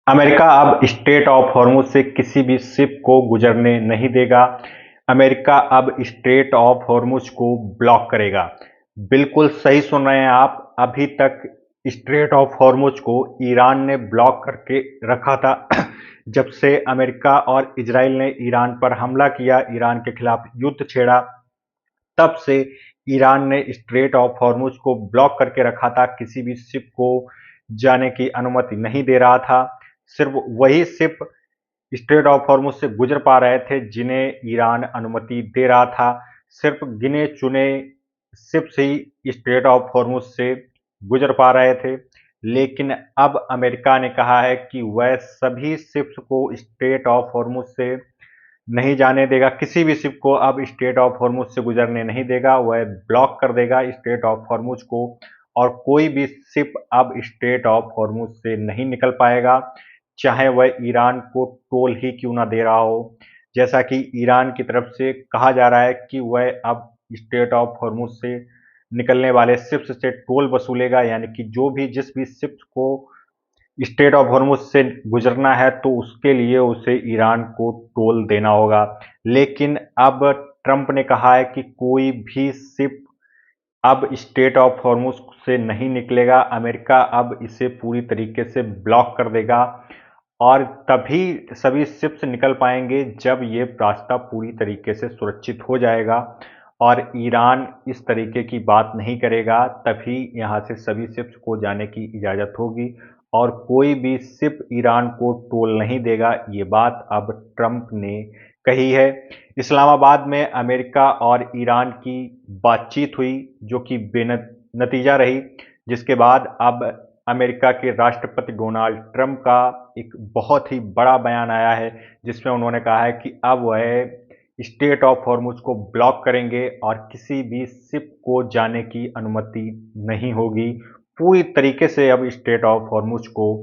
America अब straight of Hormuz से किसी भी शिप को गुजरने नहीं देगा। अमेरिका अब स्ट्रेट ऑफ हॉर्मुज को ब्लॉक करेगा। बिल्कुल सही सुन रहे हैं आप। अभी तक स्ट्रेट ऑफ हॉर्मुज को ईरान ने ब्लॉक करके रखा था। जब से अमेरिका और इजराइल ने ईरान पर हमला किया, ईरान के खिलाफ युद्ध छेड़ा, तब से ईरान ने स्ट्रेट ऑफ हॉर्मुज को ब्लॉक करके रखा था। किसी भी शिप को जाने की अनुमति नहीं दे रहा था। सिर्फ वही शिप स्ट्रेट ऑफ हॉर्मुज से गुजर पा रहे थे जिन्हें ईरान अनुमति दे रहा था। सिर्फ गिने चुने ships he straight of Hormuz से गुजर पा रहे थे। लेकिन अब अमेरिका ने कहा है कि वह सभी शिप्स को स्ट्रेट ऑफ हॉर्मुज से नहीं जाने देगा। किसी भी शिप को अब स्ट्रेट ऑफ हॉर्मुज से गुजरने नहीं देगा। वह ब्लॉक कर देगा स्ट्रेट ऑफ हॉर्मुज को, और कोई भी शिप अब स्ट्रेट ऑफ हॉर्मुज से नहीं निकल पाएगा, चाहे वह ईरान को टोल ही क्यों ना दे रहा हो। जैसा कि ईरान की तरफ से कहा जा रहा है कि वह अब स्ट्रेट ऑफ हॉर्मुज से निकलने वाले शिप्स से टोल वसूलेगा, यानी कि जो भी जिस भी शिप्स को स्ट्रेट ऑफ हॉर्मुज से गुजरना है तो उसके लिए उसे ईरान को टोल देना होगा। लेकिन अब ट्रंप ने कहा है कि कोई भी शिप अब स्ट्रेट ऑफ हॉर्मुज से नहीं निकलेगा। अमेरिका अब इसे पूरी तरीके से ब्लॉक कर देगा, और तभी सभी शिप्स निकल पाएंगे जब ये रास्ता पूरी तरीके से सुरक्षित हो जाएगा और ईरान इस तरीके की बात नहीं करेगा। तभी यहाँ से सभी शिप्स को जाने की इजाज़त होगी और कोई भी शिप ईरान को टोल नहीं देगा। ये बात अब ट्रंप ने कही है। इस्लामाबाद में अमेरिका और ईरान की बातचीत हुई जो कि बेनतीजा रही, जिसके बाद अब अमेरिका के राष्ट्रपति डोनाल्ड ट्रंप का एक बहुत ही बड़ा बयान आया है, जिसमें उन्होंने कहा है कि अब वह स्ट्रेट ऑफ हॉर्मुज को ब्लॉक करेंगे और किसी भी शिप को जाने की अनुमति नहीं होगी। पूरी तरीके से अब स्ट्रेट ऑफ हॉर्मुज को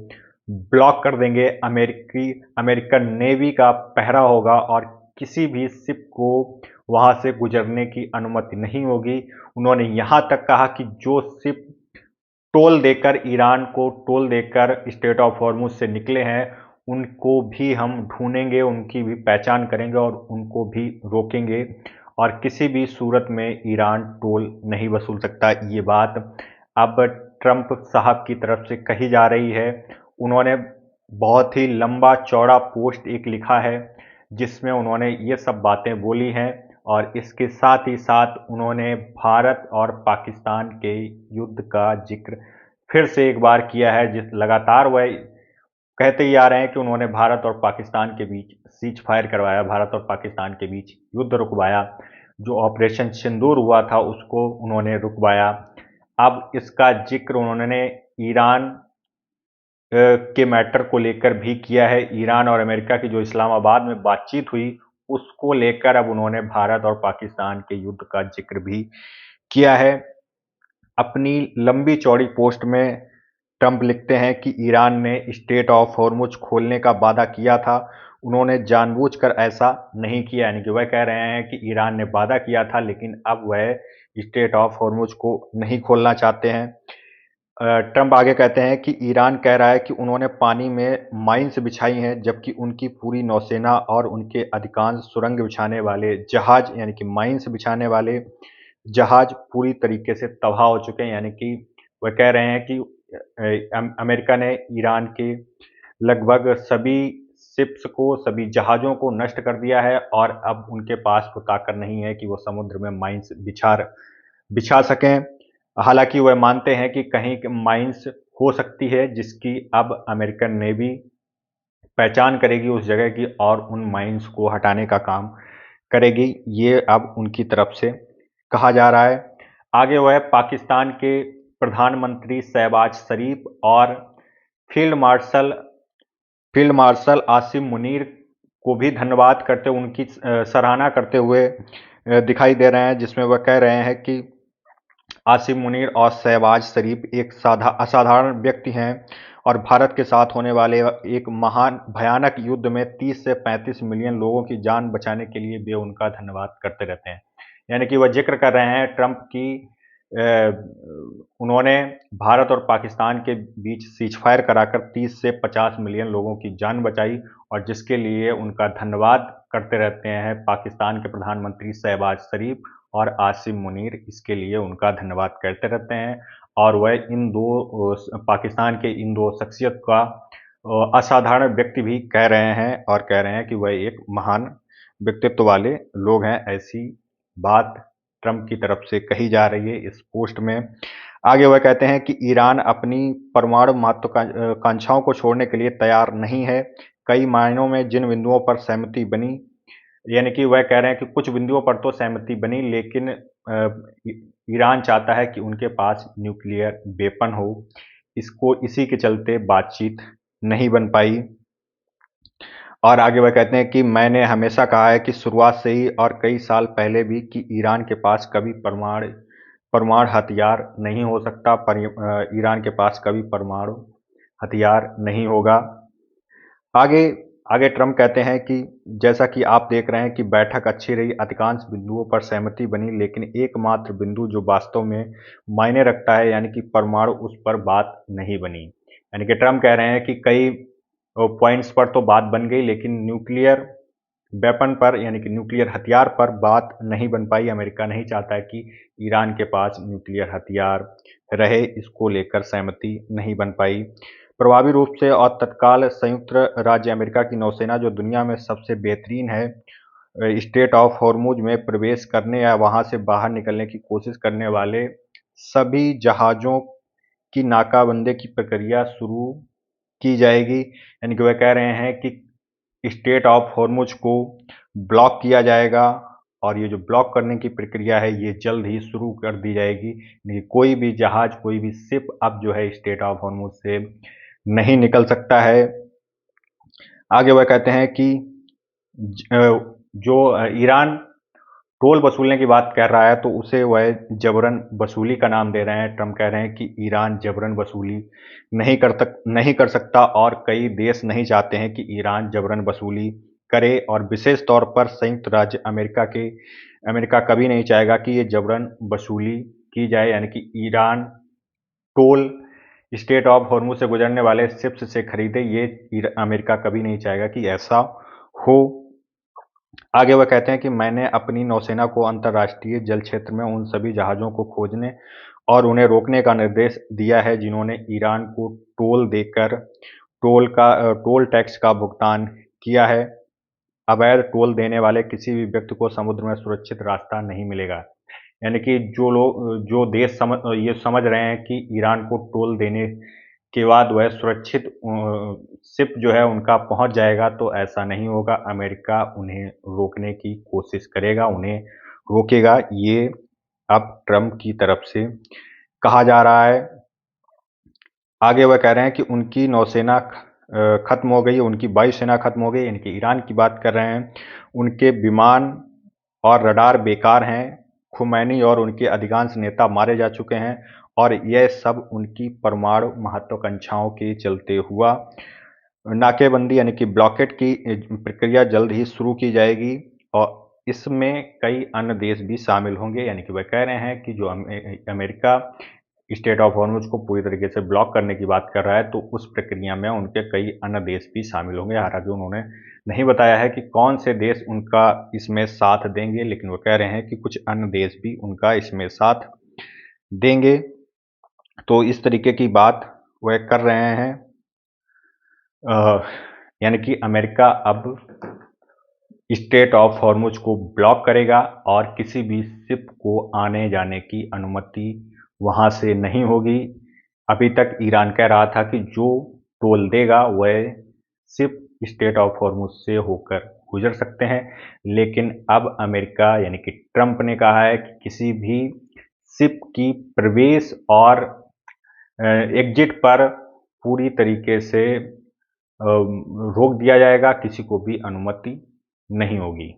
ब्लॉक कर देंगे। अमेरिकन नेवी का पहरा होगा और किसी भी शिप को वहां से गुजरने की अनुमति नहीं होगी। उन्होंने यहां तक कहा कि जो शिप टोल देकर ईरान को टोल देकर स्ट्रेट ऑफ हॉर्मुज से निकले हैं, उनको भी हम ढूंढेंगे, उनकी भी पहचान करेंगे और उनको भी रोकेंगे, और किसी भी सूरत में ईरान टोल नहीं वसूल सकता। ये बात अब ट्रंप साहब की तरफ से कही जा रही है। उन्होंने बहुत ही लंबा चौड़ा पोस्ट एक लिखा है जिसमें उन्होंने ये सब बातें बोली हैं, और इसके साथ ही साथ उन्होंने भारत और पाकिस्तान के युद्ध का जिक्र फिर से एक बार किया है। जिस लगातार वह कहते ही आ रहे हैं कि उन्होंने भारत और पाकिस्तान के बीच सीज फायर करवाया, भारत और पाकिस्तान के बीच युद्ध रुकवाया, जो ऑपरेशन सिंदूर हुआ था उसको उन्होंने रुकवाया। अब इसका जिक्र उन्होंने ईरान के मैटर को लेकर भी किया है। ईरान और अमेरिका की जो इस्लामाबाद में बातचीत हुई उसको लेकर अब उन्होंने भारत और पाकिस्तान के युद्ध का जिक्र भी किया है। अपनी लंबी चौड़ी पोस्ट में ट्रंप लिखते हैं कि ईरान ने स्ट्रेट ऑफ हॉर्मुज खोलने का वादा किया था, उन्होंने जानबूझकर ऐसा नहीं किया। यानी कि वह कह रहे हैं कि ईरान ने वादा किया था लेकिन अब वह स्ट्रेट ऑफ हॉर्मुज को नहीं खोलना चाहते हैं। ट्रंप आगे कहते हैं कि ईरान कह रहा है कि उन्होंने पानी में माइन्स बिछाई हैं, जबकि उनकी पूरी नौसेना और उनके अधिकांश सुरंग बिछाने वाले जहाज, यानी कि माइन्स बिछाने वाले जहाज पूरी तरीके से तबाह हो चुके हैं। यानी कि वह कह रहे हैं कि अमेरिका ने ईरान के लगभग सभी शिप्स को, सभी जहाज़ों को नष्ट कर दिया है और अब उनके पास वो ताकत नहीं है कि वो समुद्र में माइन्स बिछा सकें। हालांकि वह मानते हैं कि कहीं माइन्स हो सकती है जिसकी अब अमेरिकन नेवी पहचान करेगी उस जगह की और उन माइन्स को हटाने का काम करेगी। ये अब उनकी तरफ से कहा जा रहा है। आगे वह पाकिस्तान के प्रधानमंत्री शहबाज शरीफ और field marshal field marshal Asim Munir को भी धन्यवाद करते, उनकी सराहना करते हुए दिखाई दे रहे हैं, जिसमें वह कह रहे हैं कि आसिम मुनीर और शहबाज शरीफ एक असाधारण व्यक्ति हैं और भारत के साथ होने वाले एक महान भयानक युद्ध में 30 से 35 मिलियन लोगों की जान बचाने के लिए वे उनका धन्यवाद करते रहते हैं। यानी कि वह जिक्र कर रहे हैं ट्रंप की उन्होंने भारत और पाकिस्तान के बीच सीजफायर कराकर 30 से 50 मिलियन लोगों की जान बचाई, और जिसके लिए उनका धन्यवाद करते रहते हैं पाकिस्तान के प्रधानमंत्री शहबाज शरीफ और आसिम मुनीर। इसके लिए उनका धन्यवाद करते रहते हैं, और वह इन दो पाकिस्तान के इन दो शख्सियत का असाधारण व्यक्ति भी कह रहे हैं, और कह रहे हैं कि वह एक महान व्यक्तित्व वाले लोग हैं। ऐसी बात ट्रंप की तरफ से कही जा रही है इस पोस्ट में। आगे वह कहते हैं कि ईरान अपनी परमाणु महत्वाकांक्षाओं को छोड़ने के लिए तैयार नहीं है। कई मायनों में जिन बिंदुओं पर सहमति बनी, यानी कि वह कह रहे हैं कि कुछ बिंदुओं पर तो सहमति बनी, लेकिन ईरान चाहता है कि उनके पास न्यूक्लियर वेपन हो। इसी के चलते बातचीत नहीं बन पाई। और आगे वह कहते हैं कि मैंने हमेशा कहा है कि शुरुआत से ही और कई साल पहले भी कि ईरान के पास कभी परमाणु हथियार नहीं हो सकता, ईरान के पास कभी परमाणु हथियार नहीं होगा। आगे आगे ट्रंप कहते हैं कि जैसा कि आप देख रहे हैं कि बैठक अच्छी रही, अधिकांश बिंदुओं पर सहमति बनी, लेकिन एकमात्र बिंदु जो वास्तव में मायने रखता है यानी कि परमाणु, उस पर बात नहीं बनी। यानी कि ट्रंप कह रहे हैं कि कई पॉइंट्स पर तो बात बन गई, लेकिन न्यूक्लियर वेपन पर यानी कि न्यूक्लियर हथियार पर बात नहीं बन पाई। अमेरिका नहीं चाहता है कि ईरान के पास न्यूक्लियर हथियार रहे, इसको लेकर सहमति नहीं बन पाई। प्रभावी रूप से और तत्काल संयुक्त राज्य अमेरिका की नौसेना, जो दुनिया में सबसे बेहतरीन है, स्ट्रेट ऑफ हॉर्मुज में प्रवेश करने या वहां से बाहर निकलने की कोशिश करने वाले सभी जहाजों की नाकाबंदी की प्रक्रिया शुरू की जाएगी। यानी कि वह कह रहे हैं कि स्ट्रेट ऑफ हॉर्मुज को ब्लॉक किया जाएगा, और ये जो ब्लॉक करने की प्रक्रिया है ये जल्द ही शुरू कर दी जाएगी। कोई भी जहाज, कोई भी शिप अब जो है स्ट्रेट ऑफ हॉर्मुज से नहीं निकल सकता है। आगे वह कहते हैं कि जो ईरान टोल वसूलने की बात कर रहा है तो उसे वह जबरन वसूली का नाम दे रहे हैं। ट्रंप कह रहे हैं कि ईरान जबरन वसूली नहीं कर सकता, और कई देश नहीं चाहते हैं कि ईरान जबरन वसूली करे, और विशेष तौर पर संयुक्त राज्य अमेरिका कभी नहीं चाहेगा कि ये जबरन वसूली की जाए। यानी कि Iran toll straight of Hormuz से गुजरने वाले शिप्स से खरीदे, ये अमेरिका कभी नहीं चाहेगा कि ऐसा हो। आगे वह कहते हैं कि मैंने अपनी नौसेना को अंतर्राष्ट्रीय जल क्षेत्र में उन सभी जहाज़ों को खोजने और उन्हें रोकने का निर्देश दिया है जिन्होंने ईरान को टोल देकर टोल टैक्स का भुगतान किया है। अवैध टोल देने वाले किसी भी व्यक्ति को समुद्र में सुरक्षित रास्ता नहीं मिलेगा। यानी कि जो देश ये समझ रहे हैं कि ईरान को टोल देने के बाद वह सुरक्षित शिप जो है उनका पहुंच जाएगा, तो ऐसा नहीं होगा। अमेरिका उन्हें रोकने की कोशिश करेगा, उन्हें रोकेगा। ये अब ट्रंप की तरफ से कहा जा रहा है। आगे वह कह रहे हैं कि उनकी नौसेना खत्म हो गई, उनकी वायुसेना खत्म हो गई, इनकी ईरान की बात कर रहे हैं। उनके विमान और रडार बेकार हैं। खुमैनी और उनके अधिकांश नेता मारे जा चुके हैं, और यह सब उनकी परमाणु महत्वाकांक्षाओं के चलते हुआ। नाकेबंदी यानी कि ब्लॉकेट की प्रक्रिया जल्द ही शुरू की जाएगी, और इसमें कई अन्य देश भी शामिल होंगे। यानी कि वह कह रहे हैं कि जो अमेरिका स्ट्रेट ऑफ हॉर्मुज को पूरी तरीके से ब्लॉक करने की बात कर रहा है, तो उस प्रक्रिया में उनके कई अन्य देश भी शामिल होंगे। हालांकि उन्होंने नहीं बताया है कि कौन से देश उनका इसमें साथ देंगे, लेकिन वो कह रहे हैं कि कुछ अन्य देश भी उनका इसमें साथ देंगे। तो इस तरीके की बात वह कर रहे हैं। यानी कि अमेरिका अब स्ट्रेट ऑफ हॉर्मुज को ब्लॉक करेगा, और किसी भी शिप को आने जाने की अनुमति वहां से नहीं होगी। अभी तक ईरान कह रहा था कि जो टोल देगा वह शिप स्ट्रेट ऑफ हॉर्मुज से होकर गुजर सकते हैं, लेकिन अब अमेरिका यानी कि ट्रंप ने कहा है कि किसी भी शिप की प्रवेश और एग्जिट पर पूरी तरीके से रोक दिया जाएगा, किसी को भी अनुमति नहीं होगी।